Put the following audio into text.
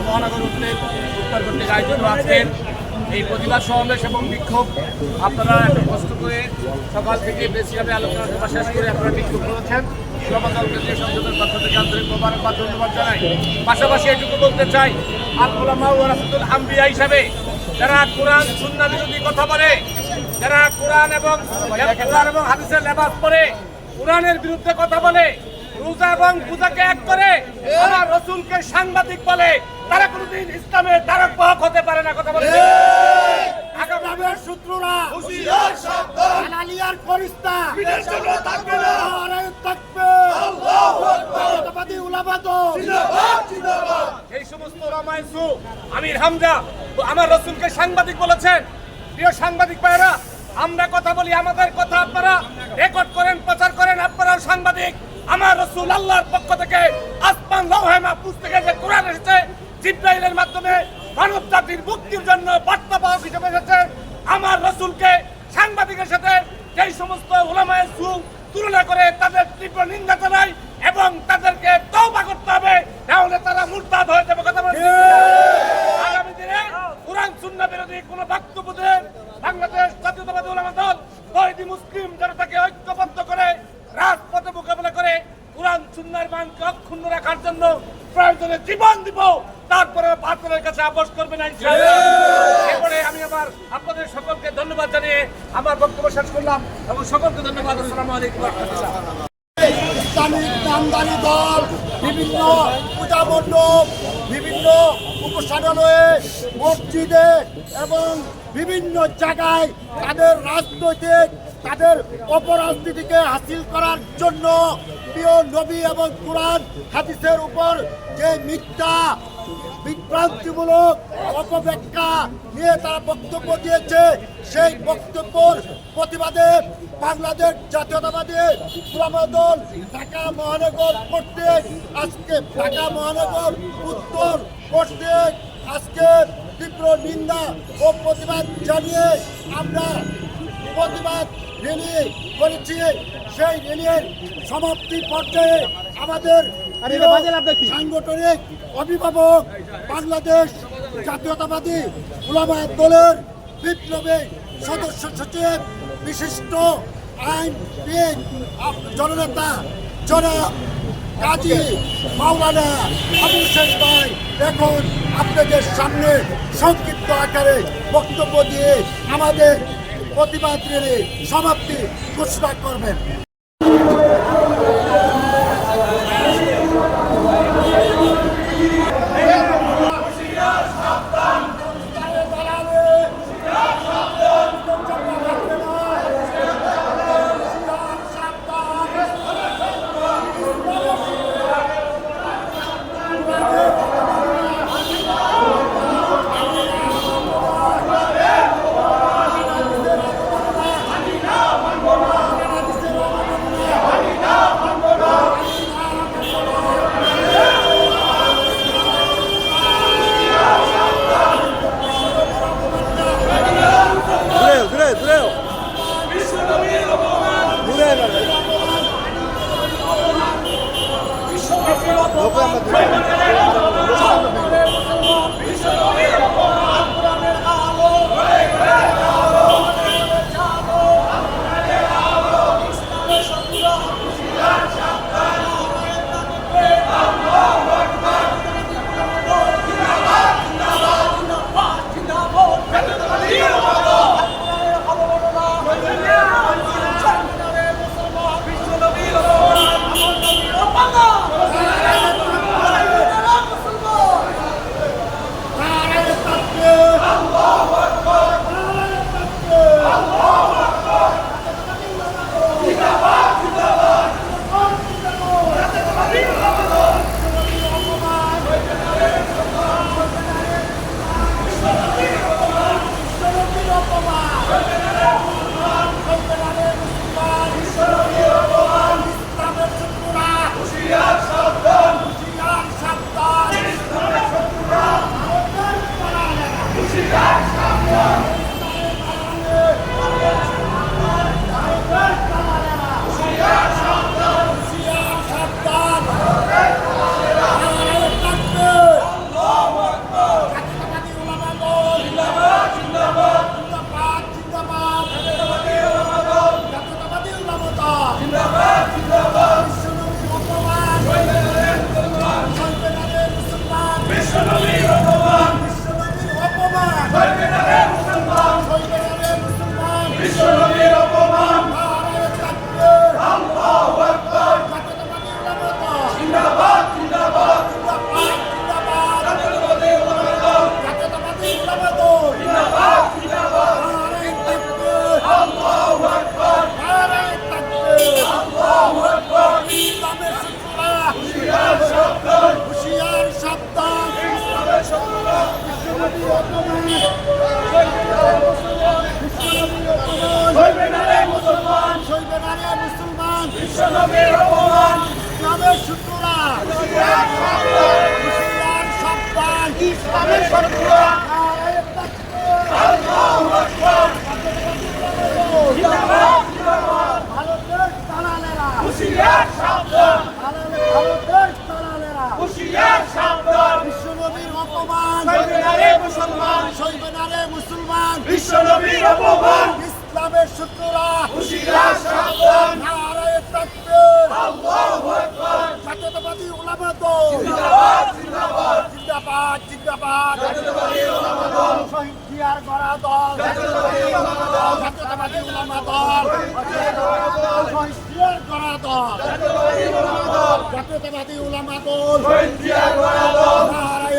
মহানগর উত্তর কর্তৃক আয়োজিত আজকের এই প্রতিবাদ সমাবেশ এবং বিক্ষোভ আপনারা এত কষ্ট করে সকাল থেকে বেশিভাবে আলোচনা সভা শেষ করে আপনারা বিক্ষোভ করেছেন। উলামা কেন্দ্রীয় সংসদের পক্ষ থেকে আন্তরিক মোবারকবাদ ধন্যবাদ জানাই। পাশাপাশি এটুকু বলতে চাই, আল উলামা ওয়ারাসাতুল আম্বিয়া হিসাবে যারা কোরআন সুন্নাহ বিরোধী কথা বলে, যারা কোরআন এবং হাদিসের লেবাস পরে কোরআনের বিরুদ্ধে কথা বলে, রোজা এবং পূজাকে এক করে আমার রাসূলকে সাংবাদিক বলে, তারা কোনদিন ইসলামের তারক বাহক হতে পারে না। কথা বলে আগামের শত্রুরা হুঁশিয়ার সাবধান, আলালিয়ার ফেরেশতা বিদেশ জন্য থাকবে না, আর থাকবে আল্লাহু আকবার, জিন্দাবাদ উলামা দল, জিন্দাবাদ জিন্দাবাদ। এই সমস্ত উলামায়ে সু আমির হামজা আমার রাসূলকে সাংবাদিক বলেছেন। প্রিয় সাংবাদিক ভাইরা, আমরা কথা বলি, আমাদের কথা আপনারা রেকর্ড করেন, প্রচার করেন, আপনারাও সাংবাদিক। আমার রাসূল আল্লাহর পক্ষ থেকে আসমান লৌহে মাহফুজ থেকে যে কোরআন এসেছে, জিবরাইলের মাধ্যমে মানব জাতির মুক্তির জন্য বার্তাবাহক হিসেবে এসেছে। আমার রাসূলকে সাংবাদিকের সাথে যেই সমস্ত উলামায়ে সু তুলনা করে তাদের তীব্র নিন্দা জানাই এবং তাদেরকে তওবা করতে হবে, তাহলে তারা মুরতাদ হয়ে যাবে। কথা বলছি, আগামী দিনে কোরআন সুন্নাহ বিরোধী কোনো বক্তব্য দিয়ে বাংলাদেশ জাতীয়তাবাদী উলামা দল তৌহিদি মুসলিম জনতাকে ঐক্যবদ্ধ করে রাজপথে মোকাবেলা করে কোরআন সুন্নাহর মানকে অক্ষুণ্ণ রাখার জন্য প্রয়োজনে জীবন দিব, তারপরে আপনাদের কাছে আপোষ করবে না ইনশাআল্লাহ। এরপরে আমি আবার আপনাদের সকলকে ধন্যবাদ জানিয়ে আমার বক্তব্য শেষ করলাম এবং সকলকে ধন্যবাদ। আসসালামু আলাইকুম ওয়া রাহমাতুল্লাহ। ইসলামিক নামদারি দল বিভিন্ন পূজা মণ্ডপ, বিভিন্ন উপাসনালয়ে, মসজিদে এবং বিভিন্ন জায়গায় তাদের রাজনৈতিক, তাদের অপরাজনীতিকে হাসিল করার জন্য প্রিয় নবী এবং কোরআন হাদিসের উপর যে মিথ্যা বিভ্রান্তিমূলক অপব্যাখ্যা নিয়ে তারা বক্তব্য দিয়েছে, সেই বক্তব্যের প্রতিবাদে বাংলাদেশ জাতীয়তাবাদী উলামা দল ঢাকা মহানগর কর্তৃক আজকে ঢাকা মহানগর উত্তর কর্তৃক আজকে তীব্র নিন্দা ও প্রতিবাদ জানিয়ে আমরা প্রতিবাদ র্যালি করেছি। সেই র্যালির সমাপ্তি পর্যায়ে আমাদের সাংগঠনিক অভিভাবক বাংলাদেশ জাতীয়তাবাদী উলামা দলের বিপ্লবী সদস্য সচিব, বিশিষ্ট আইনবিদ জননেতা জনাব কাজী মাওলানা আবুল শেখ ভাই এখন আপনাদের সামনে সংক্ষিপ্ত আকারে বক্তব্য দিয়ে আমাদের প্রতিবাদ র্যালি সমাপ্তি ঘোষণা করবেন। ইসলামের শত্রুরা হুঁশিয়ার সাবধান ইসলামের শত্রুরা ভারতের দালালেরা ভারতের দালালেরা বিশ্বনবীর অপমান সইবেনারে মুসলমান বিশ্বনবীর অপমান ইসলামের শত্রুরা হুঁশিয়ার সাবধান নারায়ে তাকবীর আল্লাহু আকবার জাতীয়তাবাদী উলামা দল জিন্দাবাদ জিন্দাবাদ জিন্দাবাদ জিন্দাবাদ জাতীয়তাবাদী উলামা দল শহীদ জিয়ার গড়া দল জাতীয়তাবাদী উলামা দল জাতীয়তাবাদী উলামা দল শহীদ জিয়ার গড়া দল জাতীয়তাবাদী উলামা দল জাতীয়তাবাদী উলামা দল শহীদ জিয়ার গড়া দল নারায়ে